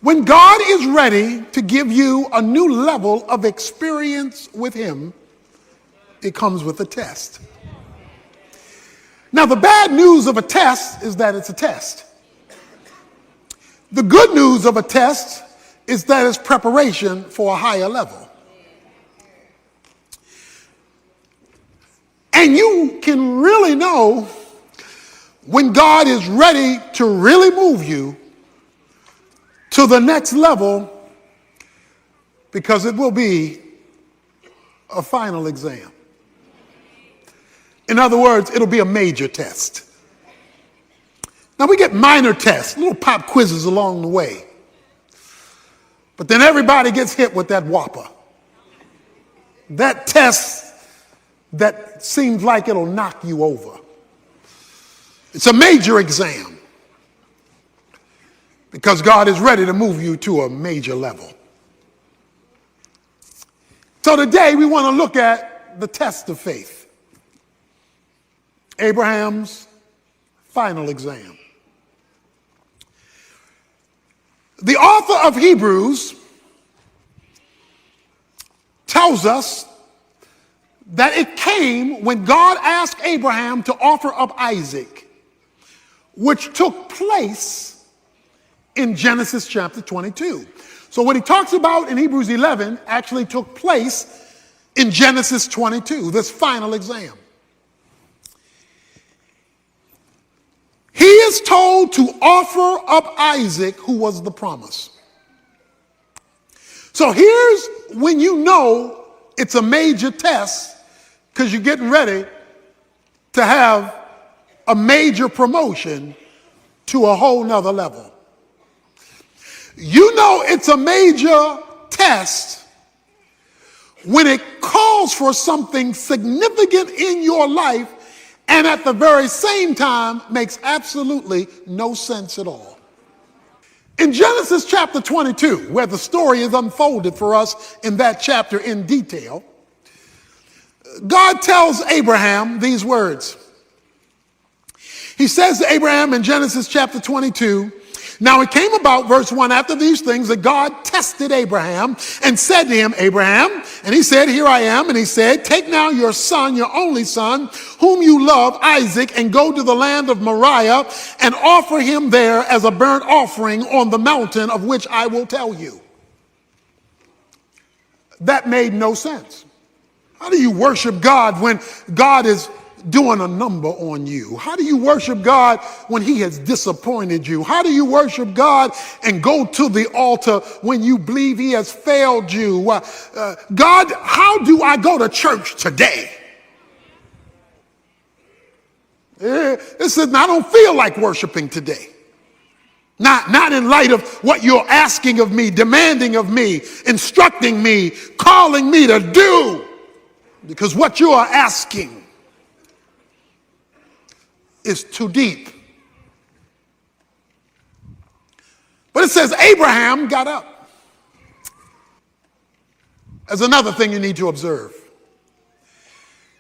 When God is ready to give you a new level of experience with him, it comes with a test. Now, the bad news of a test is that it's a test. The good news of a test is that it's preparation for a higher level. And you can really know when God is ready to really move you to the next level, because it will be a final exam. In other words, it'll be a major test. Now, we get minor tests, little pop quizzes along the way. But then everybody gets hit with that whopper. That test that seems like it'll knock you over. It's a major exam because God is ready to move you to a major level. So today we want to look at the test of faith. Abraham's final exam. The author of Hebrews tells us that it came when God asked Abraham to offer up Isaac, which took place in Genesis chapter 22. So what he talks about in Hebrews 11 actually took place in Genesis 22, this final exam. He is told to offer up Isaac, who was the promise. So here's when you know it's a major test, because you're getting ready to have a major promotion to a whole nother level. You know it's a major test when it calls for something significant in your life and at the very same time makes absolutely no sense at all. In Genesis chapter 22, where the story is unfolded for us in that chapter in detail, God tells Abraham these words. He says to Abraham in Genesis chapter 22, now it came about, verse 1, after these things that God tested Abraham and said to him, Abraham, and he said, here I am. And he said, take now your son, your only son, whom you love, Isaac, and go to the land of Moriah and offer him there as a burnt offering on the mountain of which I will tell you. That made no sense. How do you worship God when God is doing a number on you? How do you worship God when he has disappointed you? How do you worship God and go to the altar when you believe he has failed you? God, how do I go to church today? It says, I don't feel like worshiping today. Not in light of what you're asking of me, demanding of me, instructing me, calling me to do. Because what you are asking is too deep. But it says Abraham got up. There's another thing you need to observe.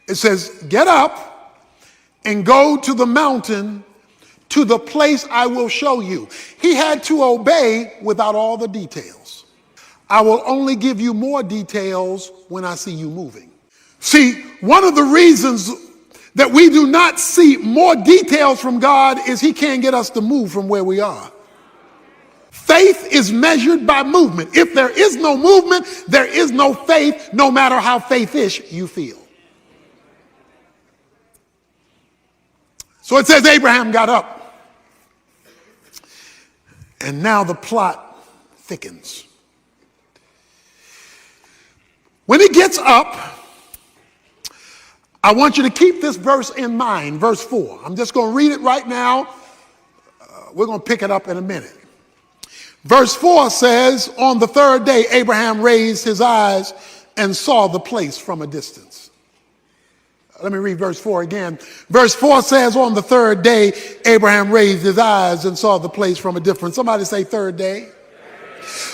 It says, get up and go to the mountain, to the place I will show you. He had to obey without all the details. I will only give you more details when I see you moving. See, one of the reasons that we do not see more details from God is he can't get us to move from where we are. Faith is measured by movement. If there is no movement, there is no faith, no matter how faith-ish you feel. So it says Abraham got up. And now the plot thickens. When he gets up, I want you to keep this verse in mind, verse 4. I'm just going to read it right now. We're going to pick it up in a minute. Verse 4 says, on the third day, Abraham raised his eyes and saw the place from a distance. Let me read verse 4 again. Verse 4 says, on the third day, Abraham raised his eyes and saw the place from a distance. Somebody say third day.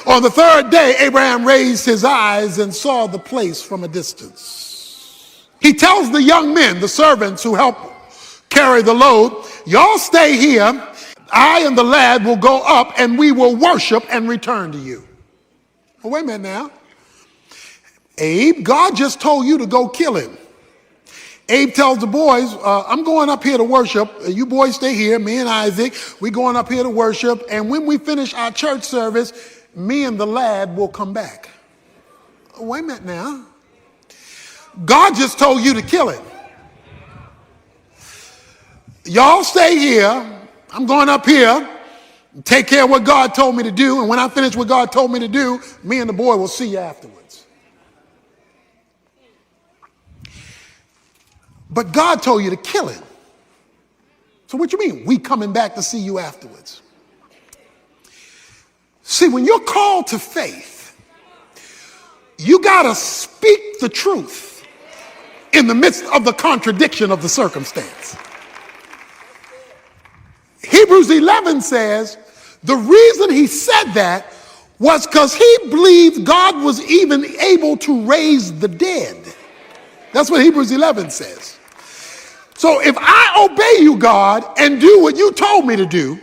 On the third day, Abraham raised his eyes and saw the place from a distance. He tells the young men, the servants who help carry the load, y'all stay here. I and the lad will go up and we will worship and return to you. Oh, wait a minute now. Abe, God just told you to go kill him. Abe tells the boys, I'm going up here to worship. You boys stay here. Me and Isaac, we're going up here to worship. And when we finish our church service, me and the lad will come back. Oh, wait a minute now. God just told you to kill him. Y'all stay here. I'm going up here, take care of what God told me to do. And when I finish what God told me to do, me and the boy will see you afterwards. But God told you to kill him. So what you mean? We coming back to see you afterwards. See, when you're called to faith, you got to speak the truth in the midst of the contradiction of the circumstance. Hebrews 11 says the reason he said that was because he believed God was even able to raise the dead. That's what Hebrews 11 says. So if I obey you, God, and do what you told me to do,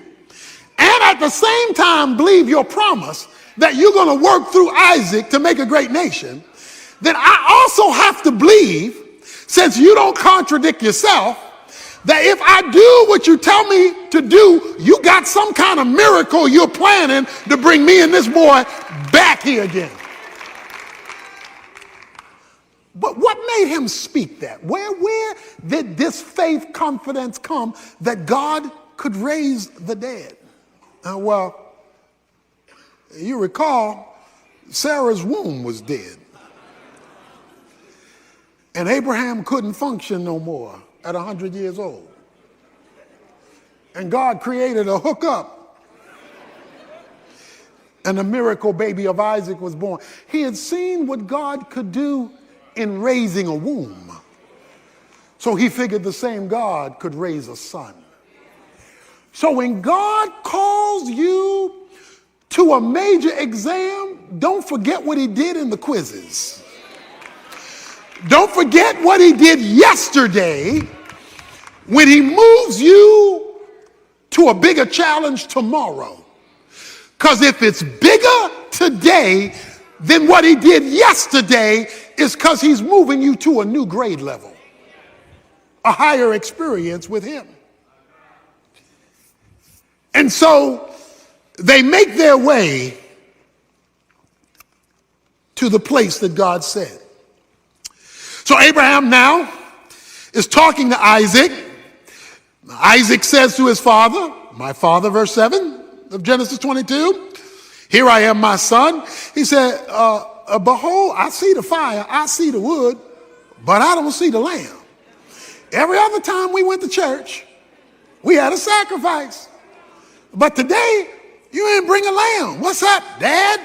and at the same time believe your promise that you're going to work through Isaac to make a great nation, then I also have to believe, since you don't contradict yourself, that if I do what you tell me to do, you got some kind of miracle you're planning to bring me and this boy back here again. But what made him speak that? Where did this faith confidence come that God could raise the dead? Well, you recall, Sarah's womb was dead. And Abraham couldn't function no more at 100 years old. And God created a hookup. And the miracle baby of Isaac was born. He had seen what God could do in raising a womb. So he figured the same God could raise a son. So when God calls you to a major exam, don't forget what he did in the quizzes. Don't forget what he did yesterday when he moves you to a bigger challenge tomorrow. Because if it's bigger today than what he did yesterday, it's because he's moving you to a new grade level, a higher experience with him. And so they make their way to the place that God said. So Abraham now is talking to Isaac. Isaac says to his father, my father, verse 7 of Genesis 22, here I am, my son. He said, behold, I see the fire, I see the wood, but I don't see the lamb. Every other time we went to church, we had a sacrifice. But today, you ain't bring a lamb. What's up, Dad?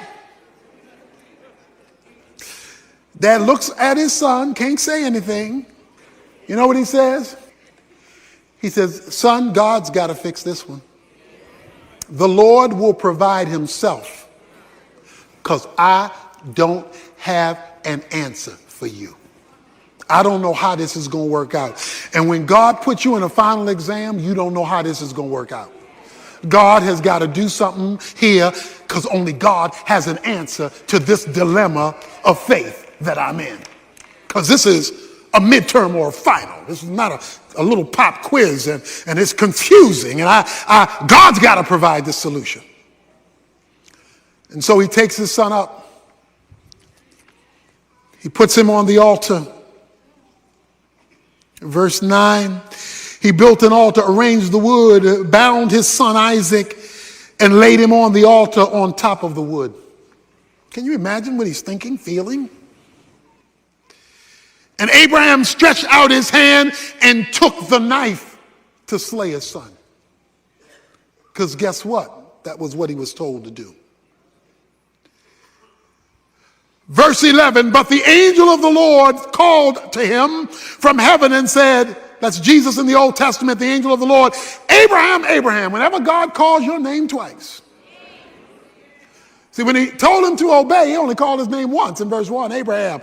Dad looks at his son, can't say anything. You know what he says? He says, son, God's got to fix this one. The Lord will provide himself, because I don't have an answer for you. I don't know how this is going to work out. And when God puts you in a final exam, you don't know how this is going to work out. God has got to do something here, because only God has an answer to this dilemma of faith that I'm in. Because this is a midterm or a final. This is not a little pop quiz, and it's confusing. And God's got to provide the solution. And so he takes his son up. He puts him on the altar. Verse 9, he built an altar, arranged the wood, bound his son Isaac, and laid him on the altar on top of the wood. Can you imagine what he's thinking, feeling? And Abraham stretched out his hand and took the knife to slay his son. Because guess what? That was what he was told to do. Verse 11, but the angel of the Lord called to him from heaven and said, that's Jesus in the Old Testament, the angel of the Lord, Abraham, Abraham. Whenever God calls your name twice. See, when he told him to obey, he only called his name once in verse 1, Abraham.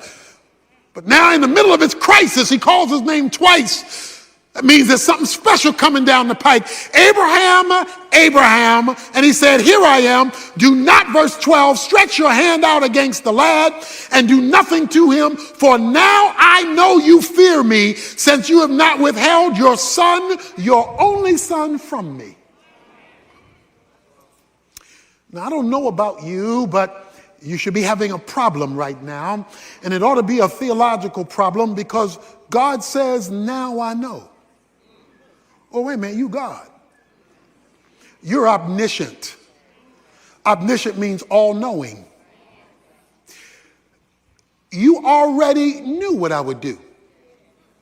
But now in the middle of his crisis, he calls his name twice That means there's something special coming down the pike. Abraham, Abraham, and he said, here I am. Do not, verse 12, stretch your hand out against the lad and do nothing to him, for now I know you fear me, since you have not withheld your son, your only son, from me. Now, I don't know about you, but you should be having a problem right now, and it ought to be a theological problem, because God says, now I know. Oh, wait a minute, you God. You're omniscient. Omniscient means all-knowing. You already knew what I would do,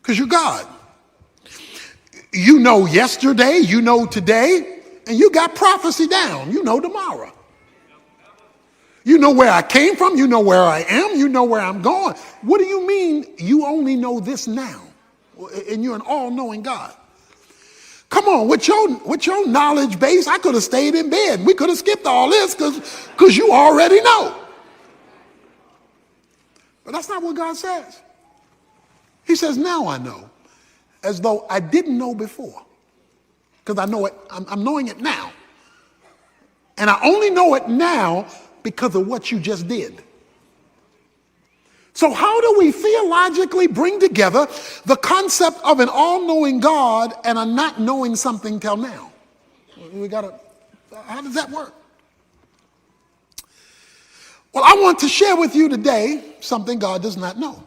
because you're God. You know yesterday, you know today, and you got prophecy down. You know tomorrow. You know where I came from, you know where I am, you know where I'm going. What do you mean you only know this now? And you're an all-knowing God. Come on, with your knowledge base, I could have stayed in bed. We could have skipped all this because you already know. But that's not what God says. He says, now I know, as though I didn't know before. Because I know it, I'm knowing it now. And I only know it now because of what you just did. So how do we theologically bring together the concept of an all-knowing God and a not knowing something till now? How does that work? Well, I want to share with you today something God does not know.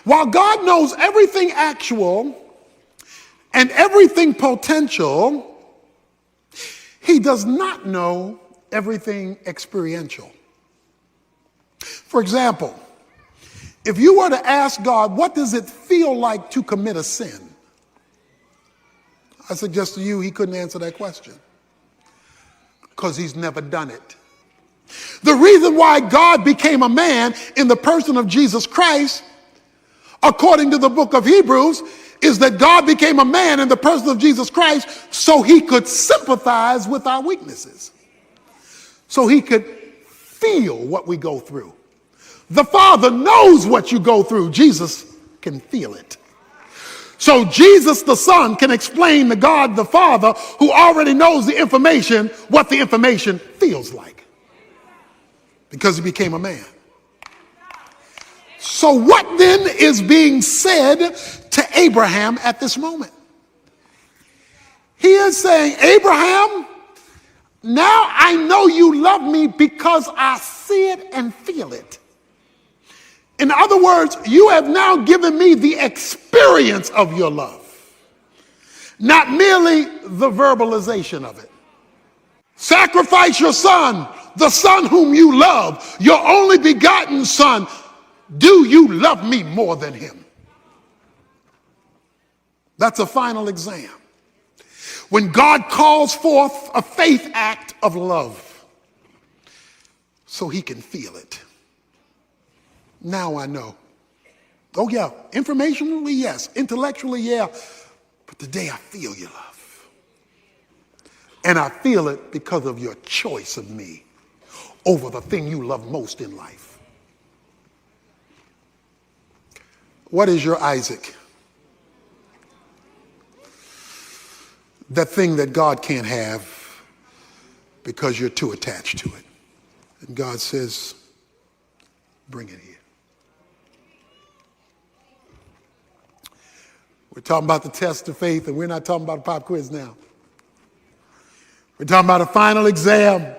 While God knows everything actual and everything potential, he does not know everything experiential. For example, if you were to ask God, what does it feel like to commit a sin? I suggest to you he couldn't answer that question because he's never done it. The reason why God became a man in the person of Jesus Christ, according to the book of Hebrews, is that God became a man in the person of Jesus Christ so he could sympathize with our weaknesses, so he could feel what we go through. The Father knows what you go through. Jesus can feel it. So Jesus the Son can explain to God the Father, who already knows the information, what the information feels like, because he became a man. So what then is being said to Abraham at this moment? He is saying, Abraham, now I know you love me because I see it and feel it. In other words, you have now given me the experience of your love, not merely the verbalization of it. Sacrifice your son, the son whom you love, your only begotten son. Do you love me more than him? That's a final exam. When God calls forth a faith act of love so he can feel it. Now I know. Oh yeah, informationally, yes. Intellectually, yeah. But today I feel your love. And I feel it because of your choice of me over the thing you love most in life. What is your Isaac? That thing that God can't have because you're too attached to it. And God says, bring it here. We're talking about the test of faith, and we're not talking about a pop quiz now. We're talking about a final exam.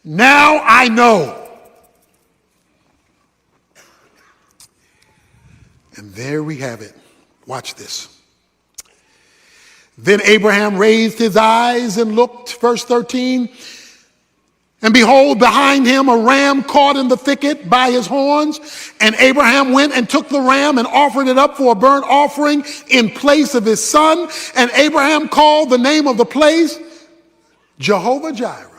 Now I know. And there we have it. Watch this. Then Abraham raised his eyes and looked, verse 13, and behold, behind him a ram caught in the thicket by his horns. And Abraham went and took the ram and offered it up for a burnt offering in place of his son. And Abraham called the name of the place Jehovah Jireh.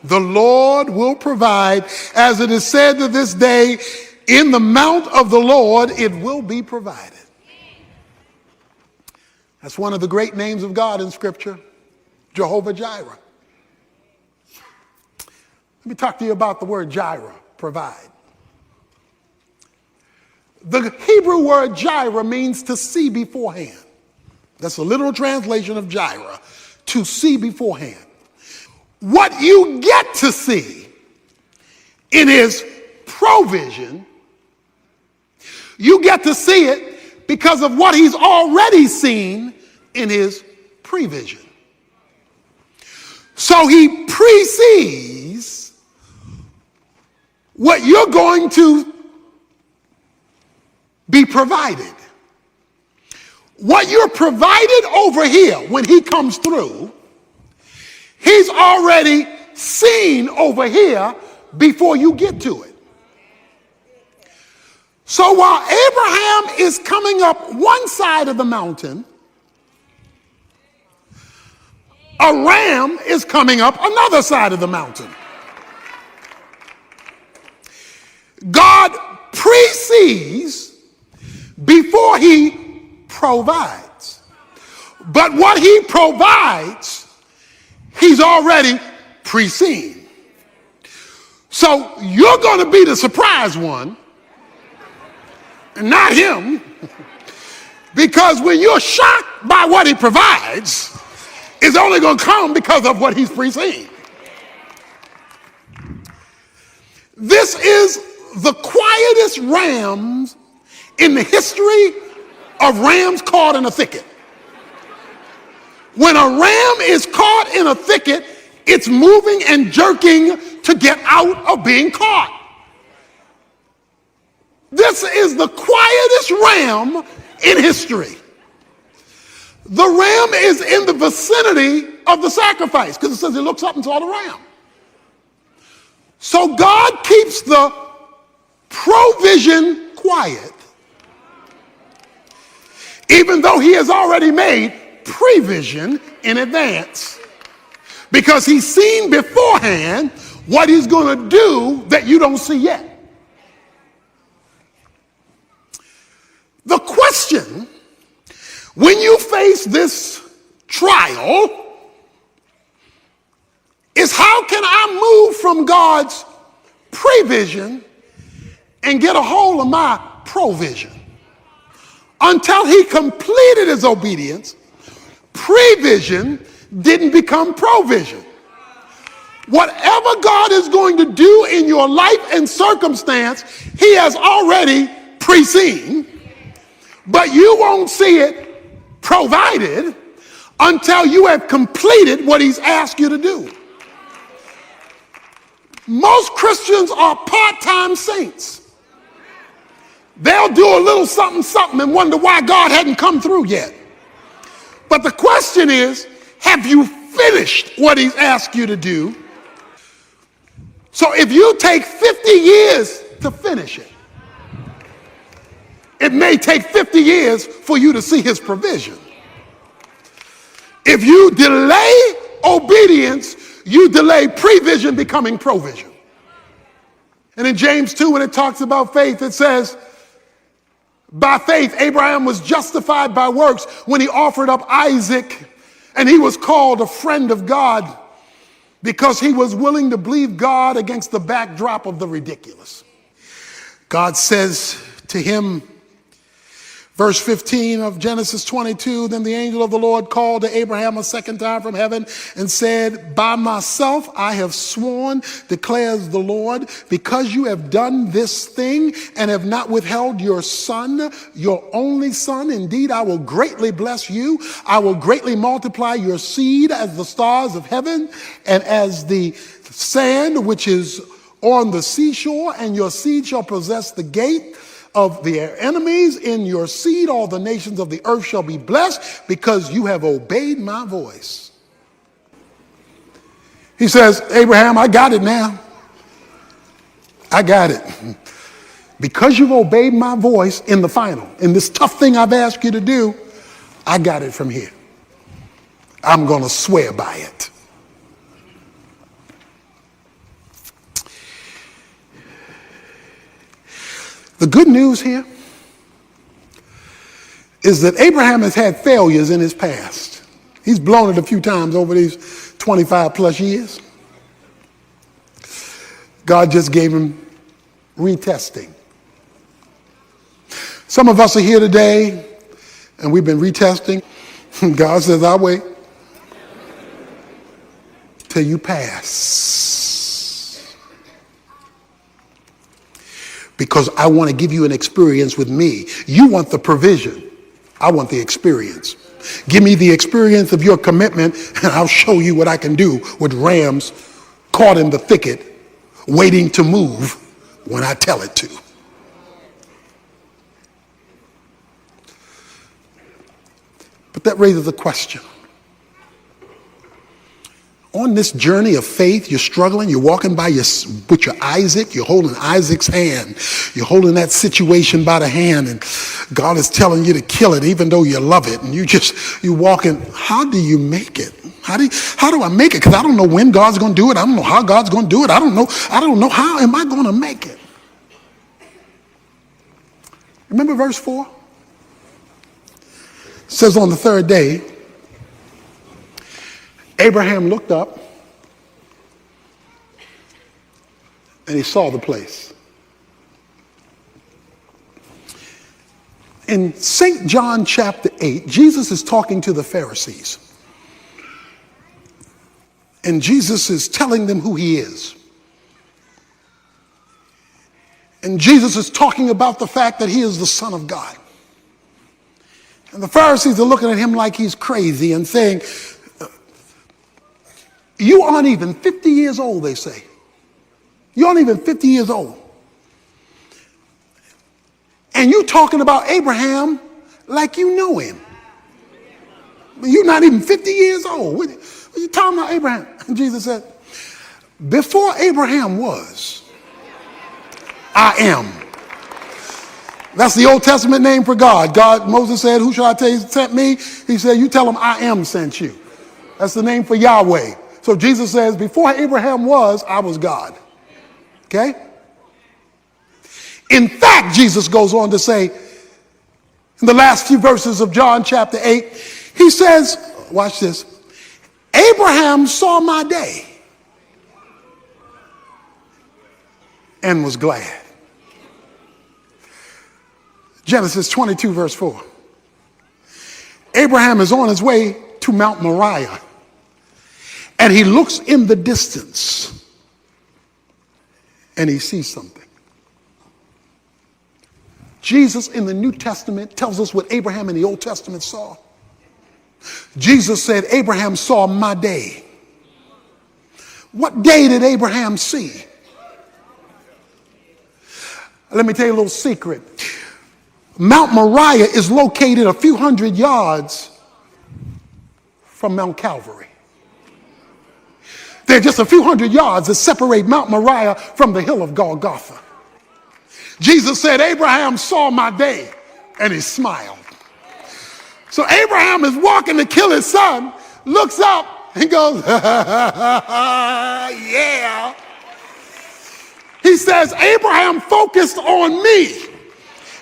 The Lord will provide, as it is said to this day, in the mount of the Lord it will be provided. That's one of the great names of God in Scripture, Jehovah Jireh. Let me talk to you about the word Jireh, provide. The Hebrew word Jireh means to see beforehand. That's a literal translation of Jireh, to see beforehand. What you get to see in his provision, you get to see it because of what he's already seen in his prevision. So he precedes what you're going to be provided. What you're provided over here when he comes through, he's already seen over here before you get to it. So while Abraham is coming up one side of the mountain, a ram is coming up another side of the mountain. God precedes before he provides. But what he provides, he's already preceded. So you're going to be the surprise one, and not him, because when you're shocked by what he provides, it's only going to come because of what he's preceded. This is the quietest rams in the history of rams caught in a thicket. When a ram is caught in a thicket, it's moving and jerking to get out of being caught. This is the quietest ram in history. The ram is in the vicinity of the sacrifice because it says he looks up and saw the ram. So God keeps the provision quiet, even though he has already made prevision in advance, because he's seen beforehand what he's going to do that you don't see yet. The question, when you face this trial, is how can I move from God's prevision and get a hold of my provision? Until he completed his obedience, prevision didn't become provision. Whatever God is going to do in your life and circumstance, he has already preceded, but you won't see it provided until you have completed what he's asked you to do. Most Christians are part-time saints. They'll do a little something, something and wonder why God hadn't come through yet. But the question is, have you finished what he's asked you to do? So if you take 50 years to finish it, it may take 50 years for you to see his provision. If you delay obedience, you delay prevision becoming provision. And in James 2, when it talks about faith, it says, by faith, Abraham was justified by works when he offered up Isaac, and he was called a friend of God because he was willing to believe God against the backdrop of the ridiculous. God says to him, verse 15 of Genesis 22, then the angel of the Lord called to Abraham a second time from heaven and said, by myself I have sworn, declares the Lord, because you have done this thing and have not withheld your son, your only son. Indeed, I will greatly bless you. I will greatly multiply your seed as the stars of heaven and as the sand which is on the seashore, and your seed shall possess the gate of their enemies. In your seed all the nations of the earth shall be blessed, because you have obeyed my voice. He says, Abraham, I got it now. I got it. Because you've obeyed my voice in the final, in this tough thing I've asked you to do, I got it from here. I'm going to swear by it. The good news here is that Abraham has had failures in his past. He's blown it a few times over these 25 plus years. God just gave him retesting. Some of us are here today and we've been retesting. God says, I'll wait till you pass. Because I want to give you an experience with me. You want the provision. I want the experience. Give me the experience of your commitment and I'll show you what I can do with rams caught in the thicket, waiting to move when I tell it to. But that raises a question. On this journey of faith, you're struggling, you're walking with your Isaac, you're holding Isaac's hand. You're holding that situation by the hand and God is telling you to kill it even though you love it. And you're walking, how do you make it? How do I make it? Because I don't know when God's going to do it. I don't know how God's going to do it. I don't know how am I going to make it? Remember verse 4? It says on the third day, Abraham looked up and he saw the place. In St. John chapter 8, Jesus is talking to the Pharisees. And Jesus is telling them who he is. And Jesus is talking about the fact that he is the Son of God. And the Pharisees are looking at him like he's crazy and saying, you aren't even 50 years old, they say. You aren't even 50 years old. And you're talking about Abraham like you know him. You're not even 50 years old. What are you talking about Abraham? And Jesus said, before Abraham was, I am. That's the Old Testament name for God. Moses said, who shall I tell you sent me? He said, you tell him I am sent you. That's the name for Yahweh. So Jesus says, before Abraham was, I was God. Okay? In fact, Jesus goes on to say, in the last few verses of John chapter 8, he says, watch this, Abraham saw my day and was glad. Genesis 22 verse 4. Abraham is on his way to Mount Moriah and he looks in the distance and he sees something. Jesus in the New Testament tells us what Abraham in the Old Testament saw. Jesus said, Abraham saw my day. What day did Abraham see? Let me tell you a little secret. Mount Moriah is located a few hundred yards from Mount Calvary. There are just a few hundred yards that separate Mount Moriah from the hill of Golgotha. Jesus said, Abraham saw my day, and he smiled. So Abraham is walking to kill his son, looks up and goes, yeah. He says, Abraham focused on me.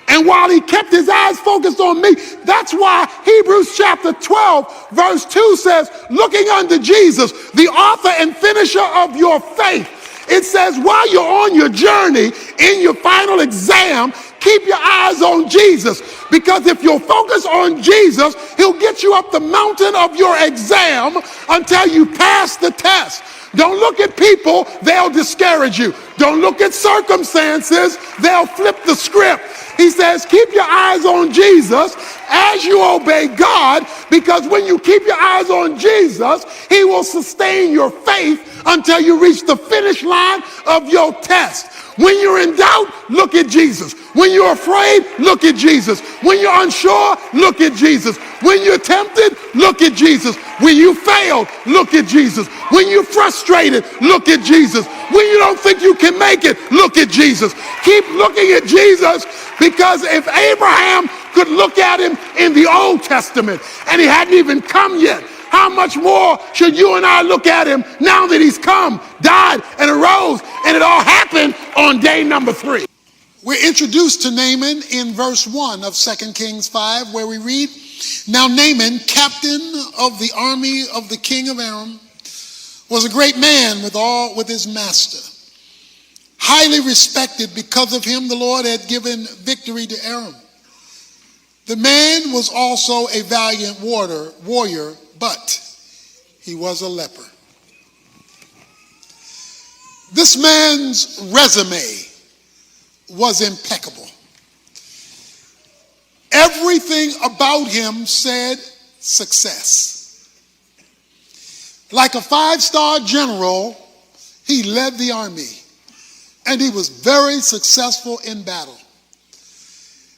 And while he kept his eyes focused on me, that's why Hebrews chapter 12, verse 2 says, looking unto Jesus, the author and finisher of your faith. It says, while you're on your journey, in your final exam, keep your eyes on Jesus. Because if you'll focus on Jesus, he'll get you up the mountain of your exam until you pass the test. Don't look at people, they'll discourage you. Don't look at circumstances, they'll flip the script. He says, keep your eyes on Jesus as you obey God, because when you keep your eyes on Jesus, he will sustain your faith until you reach the finish line of your test. When you're in doubt, look at Jesus. When you're afraid, look at Jesus. When you're unsure, look at Jesus. When you're tempted, look at Jesus. When you failed, look at Jesus. When you're frustrated, look at Jesus. When you don't think you can make it, look at Jesus. Keep looking at Jesus, because if Abraham could look at him in the Old Testament and he hadn't even come yet, how much more should you and I look at him now that he's come, died, and arose, and it all happened on day number 3. We're introduced to Naaman in verse 1 of 2 Kings 5, where we read, now Naaman, captain of the army of the king of Aram, was a great man with his master, highly respected. Because of him, the Lord had given victory to Aram. The man was also a valiant warrior, but he was a leper. This man's resume was impeccable. Everything about him said success. Like a 5-star general, he led the army, and he was very successful in battle.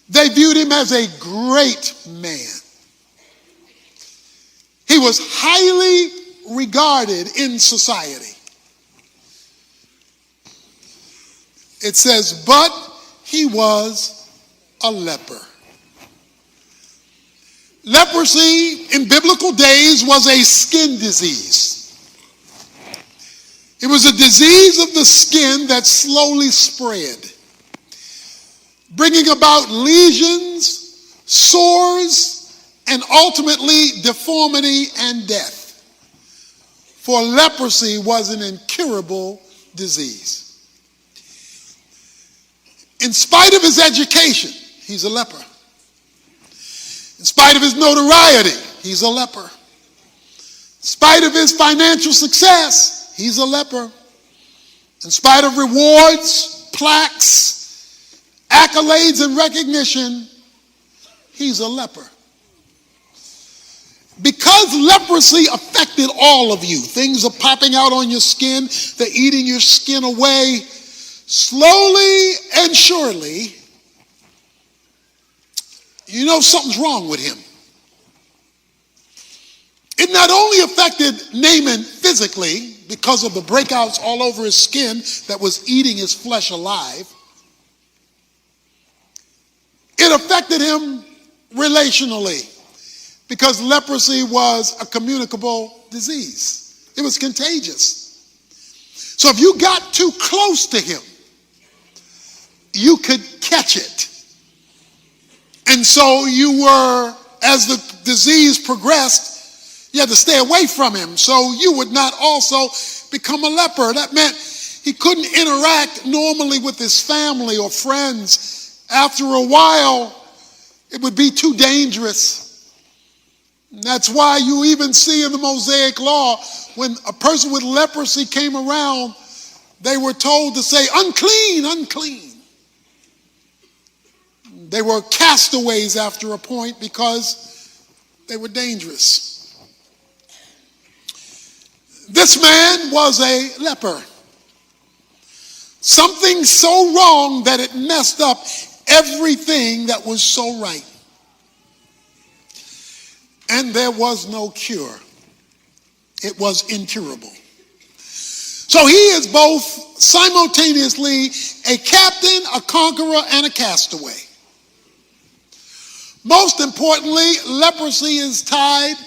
They viewed him as a great man. He was highly regarded in society. It says, but he was a leper. Leprosy in biblical days was a skin disease. It was a disease of the skin that slowly spread, bringing about lesions, sores, and ultimately deformity and death. For leprosy was an incurable disease. In spite of his education, he's a leper. In spite of his notoriety, he's a leper. In spite of his financial success, he's a leper. In spite of rewards, plaques, accolades, and recognition, he's a leper. Because leprosy affected all of you, things are popping out on your skin, they're eating your skin away, slowly and surely, you know something's wrong with him. It not only affected Naaman physically because of the breakouts all over his skin that was eating his flesh alive, it affected him relationally because leprosy was a communicable disease. It was contagious. So if you got too close to him, you could catch it. And so you were, as the disease progressed, you had to stay away from him so you would not also become a leper. That meant he couldn't interact normally with his family or friends. After a while, it would be too dangerous. And that's why you even see in the Mosaic Law, when a person with leprosy came around, they were told to say, unclean, unclean. They were castaways after a point because they were dangerous. This man was a leper. Something so wrong that it messed up everything that was so right. And there was no cure. It was incurable. So he is both simultaneously a captain, a conqueror, and a castaway. Most importantly, leprosy is tied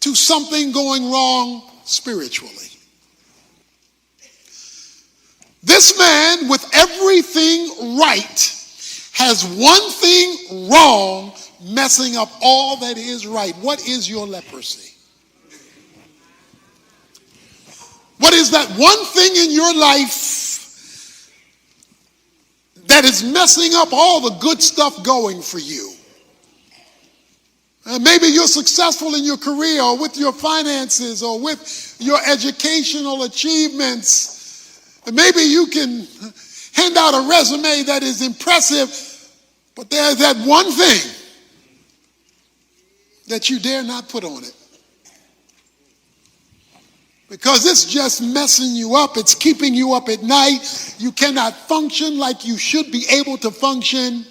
to something going wrong spiritually. This man, with everything right, has one thing wrong, messing up all that is right. What is your leprosy? What is that one thing in your life that is messing up all the good stuff going for you? Maybe you're successful in your career or with your finances or with your educational achievements. Maybe you can hand out a resume that is impressive, but there's that one thing that you dare not put on it. Because it's just messing you up. It's keeping you up at night. You cannot function like you should be able to function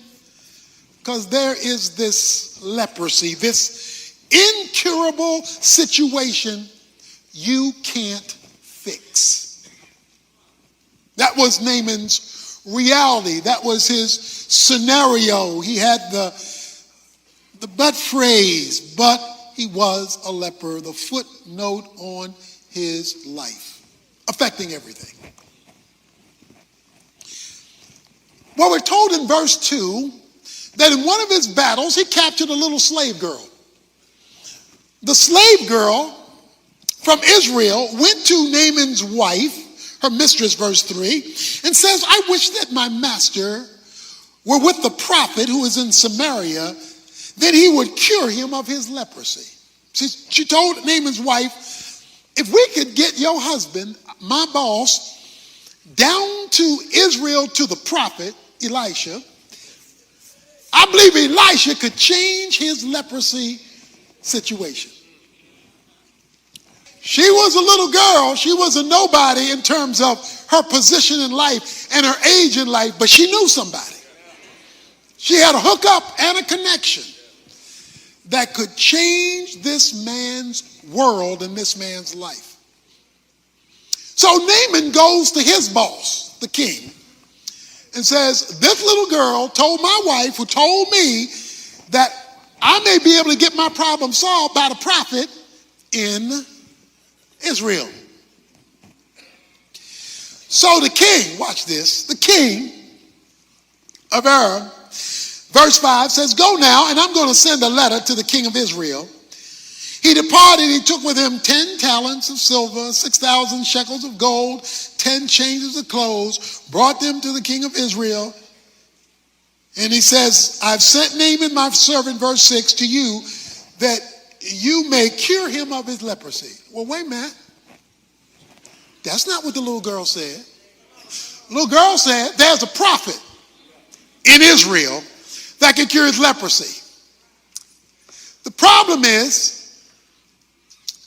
because there is this leprosy, this incurable situation you can't fix. That was Naaman's reality. That was his scenario. He had the but phrase, but he was a leper, the footnote on his life, affecting everything. Well, we're told in verse 2 that in one of his battles, he captured a little slave girl. The slave girl from Israel went to Naaman's wife, her mistress, verse 3, and says, I wish that my master were with the prophet who is in Samaria, then he would cure him of his leprosy. She told Naaman's wife, if we could get your husband, my boss, down to Israel to the prophet Elisha, I believe Elisha could change his leprosy situation. She was a little girl. She was a nobody in terms of her position in life and her age in life, but she knew somebody. She had a hookup and a connection that could change this man's world and this man's life. So Naaman goes to his boss, the king, and says, this little girl told my wife, who told me that I may be able to get my problem solved by the prophet in Israel. So the king, watch this, the king of Aram, verse 5 says, go now, and I'm going to send a letter to the king of Israel. He departed, he took with him 10 talents of silver, 6,000 shekels of gold, 10 changes of clothes, brought them to the king of Israel. And he says, I've sent Naaman my servant, verse 6, to you, that you may cure him of his leprosy. Well, wait a minute. That's not what the little girl said. The little girl said, there's a prophet in Israel that can cure his leprosy. The problem is,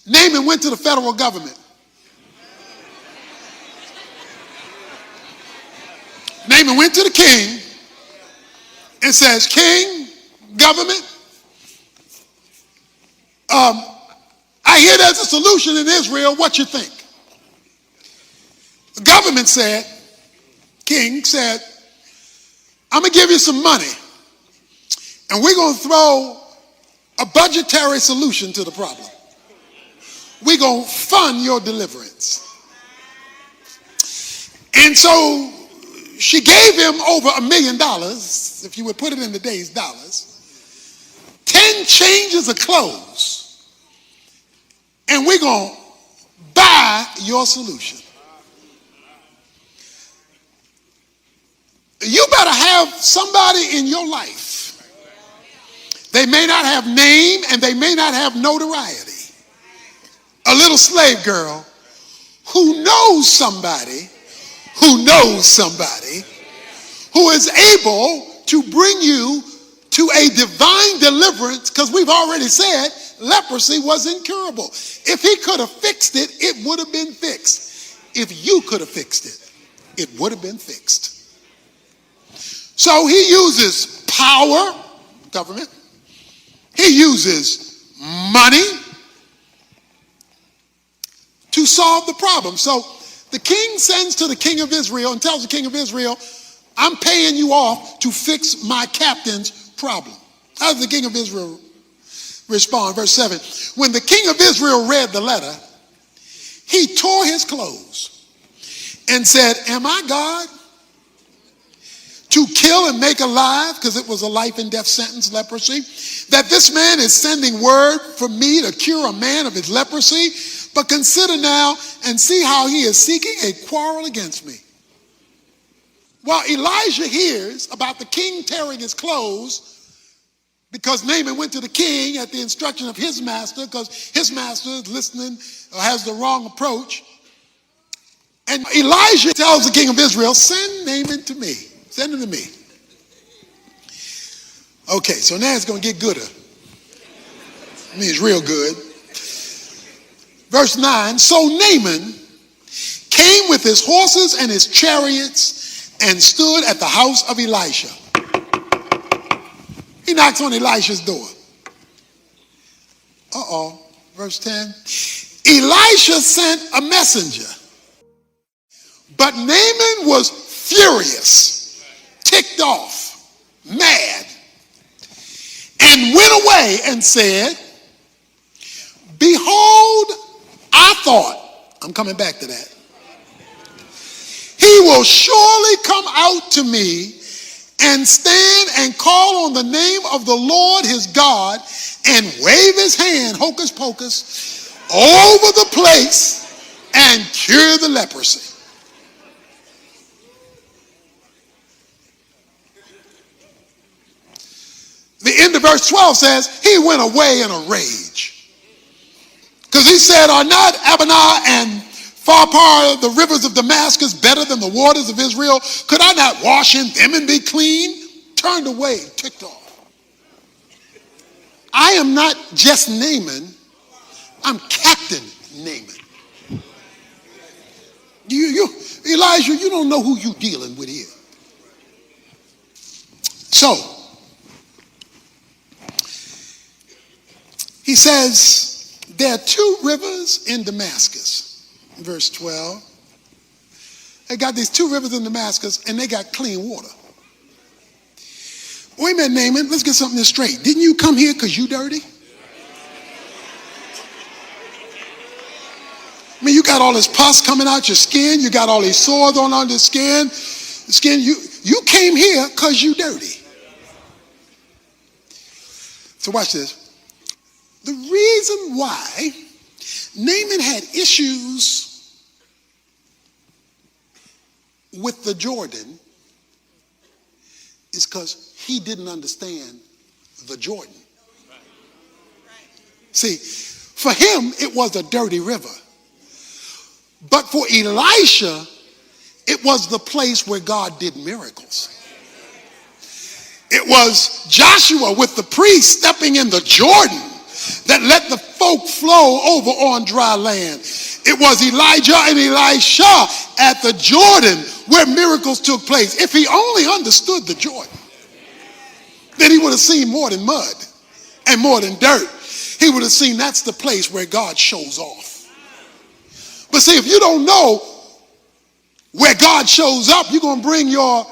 Naaman went to the federal government. Naaman went to the king and says, King, government, I hear there's a solution in Israel. What you think? The government said, king said, I'm going to give you some money, and we're going to throw a budgetary solution to the problem. We're going to fund your deliverance. And so she gave him over $1 million, if you would put it in today's dollars, 10 changes of clothes, and we're going to buy your solution. You better have somebody in your life. They may not have name and they may not have notoriety. A little slave girl who knows somebody who knows somebody who is able to bring you to a divine deliverance, because we've already said leprosy was incurable. If he could have fixed it, it would have been fixed. If you could have fixed it, it would have been fixed. So he uses power, government. He uses money to solve the problem. So the king sends to the king of Israel and tells the king of Israel, I'm paying you off to fix my captain's problem. How does the king of Israel respond? Verse 7, when the king of Israel read the letter, he tore his clothes and said, am I God to kill and make alive, because it was a life and death sentence, leprosy, that this man is sending word for me to cure a man of his leprosy? But consider now and see how he is seeking a quarrel against me. While Elijah hears about the king tearing his clothes, because Naaman went to the king at the instruction of his master, because his master is listening or has the wrong approach. And Elijah tells the king of Israel, send Naaman to me. Send him to me. Okay, so now it's going to get gooder. I mean, it's real good. Verse 9, so Naaman came with his horses and his chariots and stood at the house of Elisha. He knocks on Elisha's door. Verse 10, Elisha sent a messenger, but Naaman was furious, ticked off, mad, and went away and said, behold, I thought, I'm coming back to that, he will surely come out to me and stand and call on the name of the Lord his God and wave his hand, hocus pocus, over the place and cure the leprosy. The end of verse verse 12 says, he went away in a rage. Because he said, are not Abana and Pharpar, the rivers of Damascus, better than the waters of Israel? Could I not wash in them and be clean? Turned away, ticked off. I am not just Naaman, I'm Captain Naaman. Elijah, you don't know who you're dealing with here. So, he says, there are two rivers in Damascus. Verse 12. They got these two rivers in Damascus, and they got clean water. Wait a minute, Naaman, let's get something straight. Didn't you come here because you dirty? I mean, you got all this pus coming out your skin. You got all these sores on under the skin. You came here because you dirty. So watch this. The reason why Naaman had issues with the Jordan is because he didn't understand the Jordan. See, for him, it was a dirty river. But for Elisha, it was the place where God did miracles. It was Joshua with the priest stepping in the Jordan that let the folk flow over on dry land. It was Elijah and Elisha at the Jordan where miracles took place. If he only understood the Jordan, then he would have seen more than mud and more than dirt. He would have seen that's the place where God shows off. But see, if you don't know where God shows up, you're going to bring your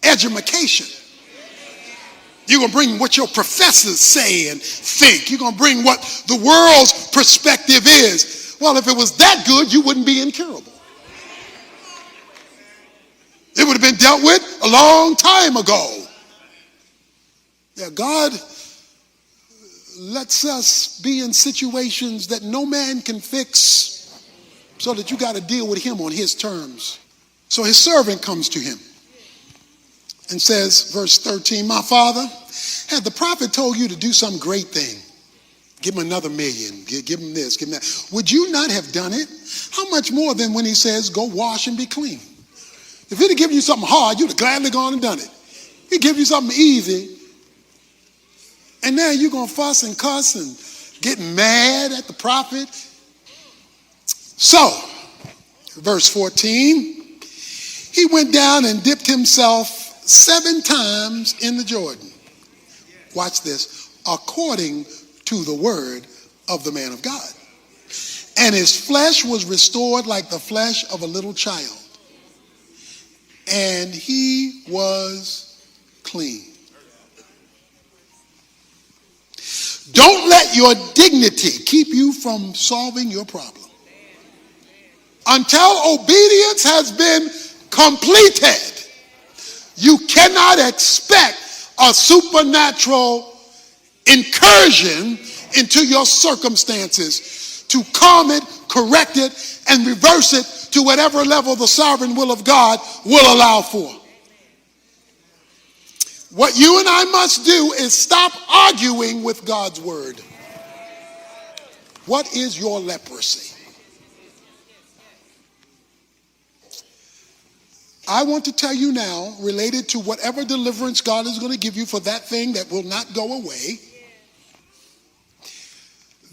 education. You're going to bring what your professors say and think. You're going to bring what the world's perspective is. Well, if it was that good, you wouldn't be incurable. It would have been dealt with a long time ago. Yeah, God lets us be in situations that no man can fix, so that you got to deal with him on his terms. So his servant comes to him and says, verse 13, my father, had the prophet told you to do some great thing, give him another million, give him this, give him that, would you not have done it? How much more than when he says, go wash and be clean? If he'd have given you something hard, you'd have gladly gone and done it. He'd give you something easy, and now you're going to fuss and cuss and get mad at the prophet. So, verse 14, he went down and dipped himself 7 times in the Jordan. Watch this, according to the word of the man of God. And his flesh was restored like the flesh of a little child. And he was clean. Don't let your dignity keep you from solving your problem. Until obedience has been completed, you cannot expect a supernatural incursion into your circumstances to calm it, correct it, and reverse it to whatever level the sovereign will of God will allow for. What you and I must do is stop arguing with God's word. What is your leprosy? I want to tell you now, related to whatever deliverance God is going to give you for that thing that will not go away,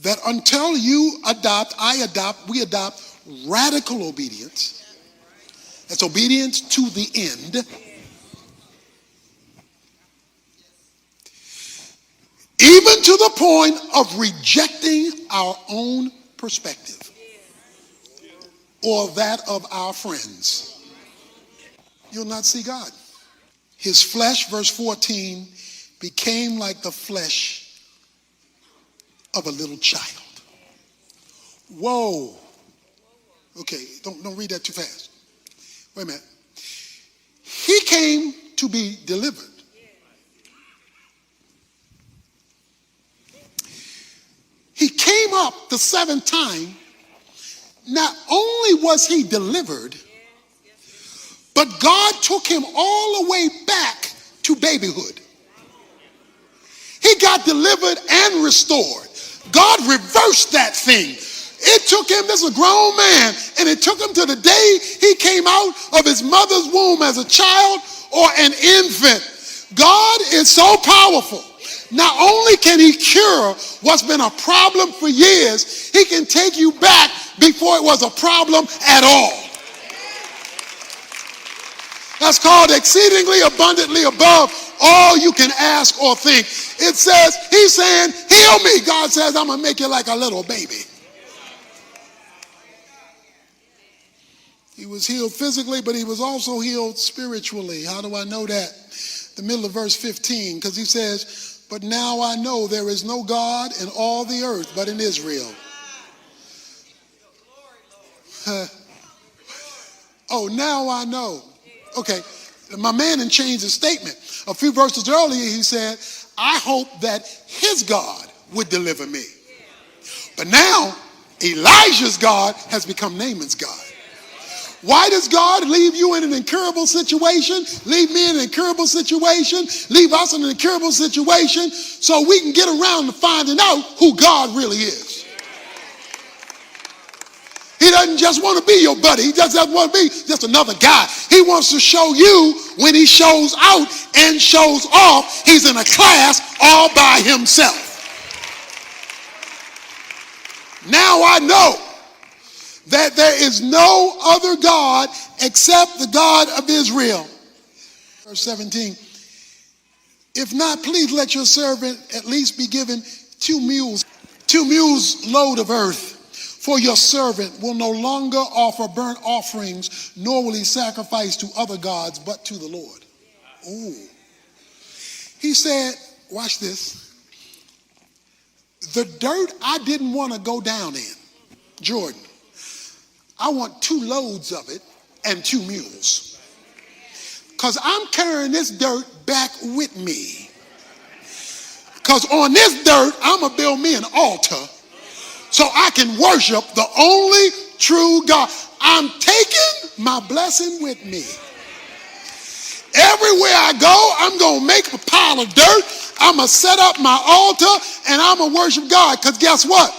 that until you adopt, we adopt radical obedience. That's obedience to the end. Even to the point of rejecting our own perspective or that of our friends. You'll not see God. His flesh, verse 14, became like the flesh of a little child. Whoa. Okay, don't read that too fast. Wait a minute. He came to be delivered. He came up the 7th time. Not only was he delivered, but God took him all the way back to babyhood. He got delivered and restored. God reversed that thing. It took him, this is a grown man, and it took him to the day he came out of his mother's womb as a child or an infant. God is so powerful. Not only can he cure what's been a problem for years, he can take you back before it was a problem at all. That's called exceedingly abundantly above all you can ask or think. It says, he's saying, heal me. God says, I'm going to make you like a little baby. He was healed physically, but he was also healed spiritually. How do I know that? The middle of verse 15, because he says, but now I know there is no God in all the earth but in Israel. Oh, now I know. Okay, my man had changed his statement. A few verses earlier, he said, I hope that his God would deliver me. But now, Elijah's God has become Naaman's God. Why does God leave you in an incurable situation? Leave me in an incurable situation? Leave us in an incurable situation so we can get around to finding out who God really is. He doesn't just want to be your buddy. He just doesn't want to be just another guy. He wants to show you when he shows out and shows off, he's in a class all by himself. Now I know that there is no other God except the God of Israel. Verse 17, if not, please let your servant at least be given 2 mules load of earth. For your servant will no longer offer burnt offerings, nor will he sacrifice to other gods, but to the Lord. Oh. He said, watch this. The dirt I didn't want to go down in, Jordan, I want 2 loads of it and 2 mules. Because I'm carrying this dirt back with me. Because on this dirt, I'm going to build me an altar so I can worship the only true God. I'm taking my blessing with me. Everywhere I go, I'm going to make a pile of dirt. I'm going to set up my altar and I'm going to worship God. Because guess what?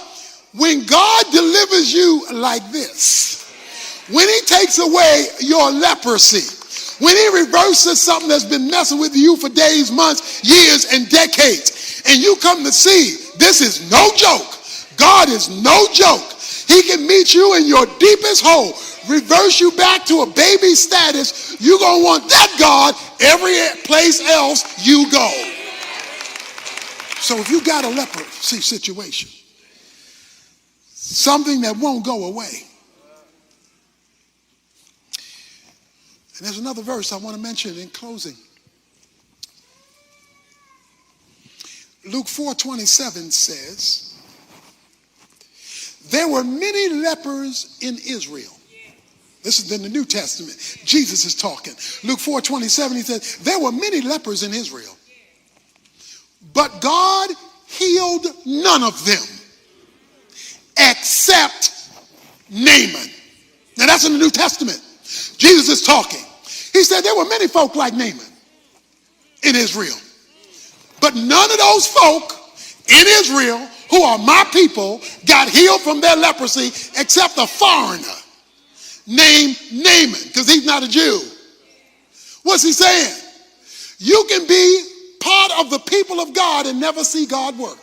When God delivers you like this, when he takes away your leprosy, when he reverses something that's been messing with you for days, months, years, and decades, and you come to see this is no joke. God is no joke. He can meet you in your deepest hole, reverse you back to a baby status. You're going to want that God every place else you go. So if you got a leprosy situation, something that won't go away. And there's another verse I want to mention in closing. Luke 4:27 says, there were many lepers in Israel. This is in the New Testament. Jesus is talking. Luke 4:27, he says, there were many lepers in Israel, but God healed none of them except Naaman. Now that's in the New Testament. Jesus is talking. He said there were many folk like Naaman in Israel, but none of those folk in Israel who are my people got healed from their leprosy except a foreigner named Naaman, because he's not a Jew. What's he saying? You can be part of the people of God and never see God work.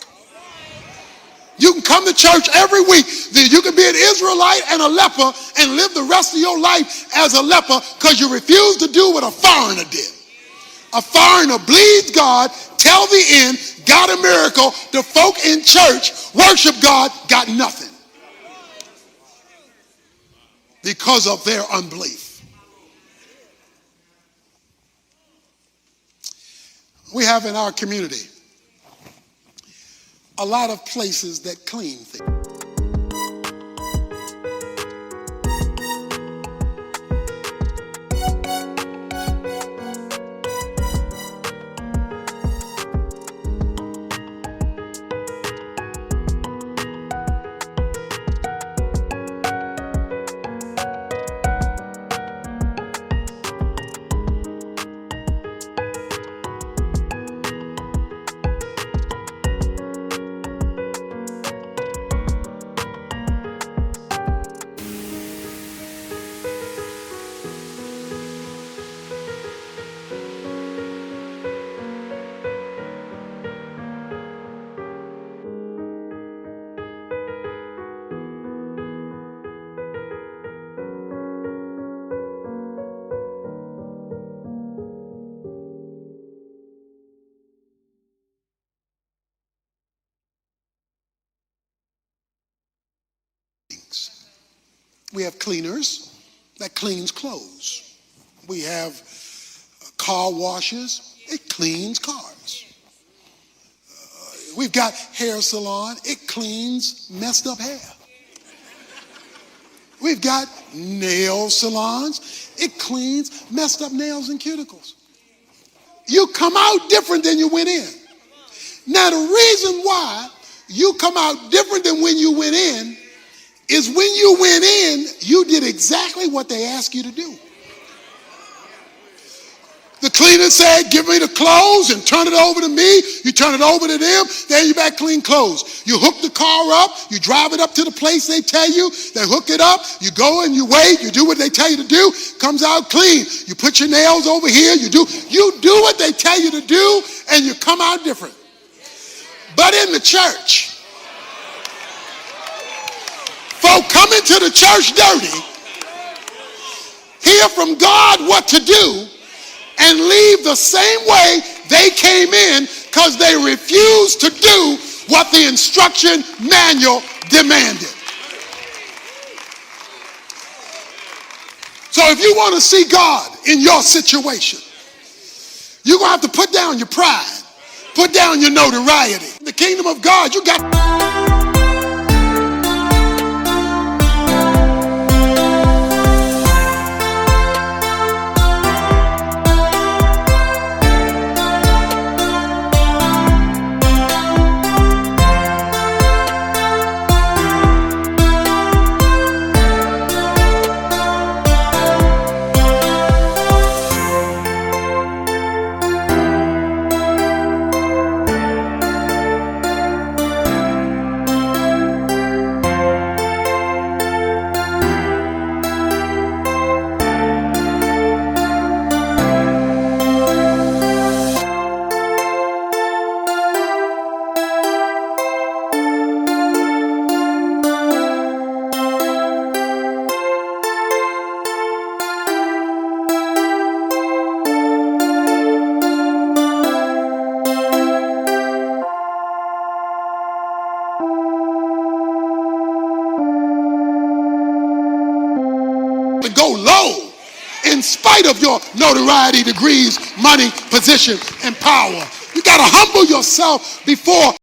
You can come to church every week. You can be an Israelite and a leper and live the rest of your life as a leper because you refuse to do what a foreigner did. A foreigner bleeds God, tell the end, got a miracle. The folk in church worship God, got nothing because of their unbelief. We have in our community a lot of places that clean things. We have cleaners that cleans clothes. We have car washes. It cleans cars. We've got hair salon. It cleans messed up hair. We've got nail salons. It cleans messed up nails and cuticles. You come out different than you went in. Now, the reason why you come out different than when you went in is when you went in, you did exactly what they asked you to do. The cleaner said, give me the clothes and turn it over to me. You turn it over to them, then you back clean clothes. You hook the car up, you drive it up to the place they tell you, they hook it up, you go and you wait, you do what they tell you to do, comes out clean. You put your nails over here, you do what they tell you to do, and you come out different. But in the church, folk come into the church dirty, hear from God what to do, and leave the same way they came in because they refused to do what the instruction manual demanded. So if you want to see God in your situation, you're going to have to put down your pride, put down your notoriety. In the kingdom of God, you got... go low in spite of your notoriety, degrees, money, position, and power. You got to humble yourself before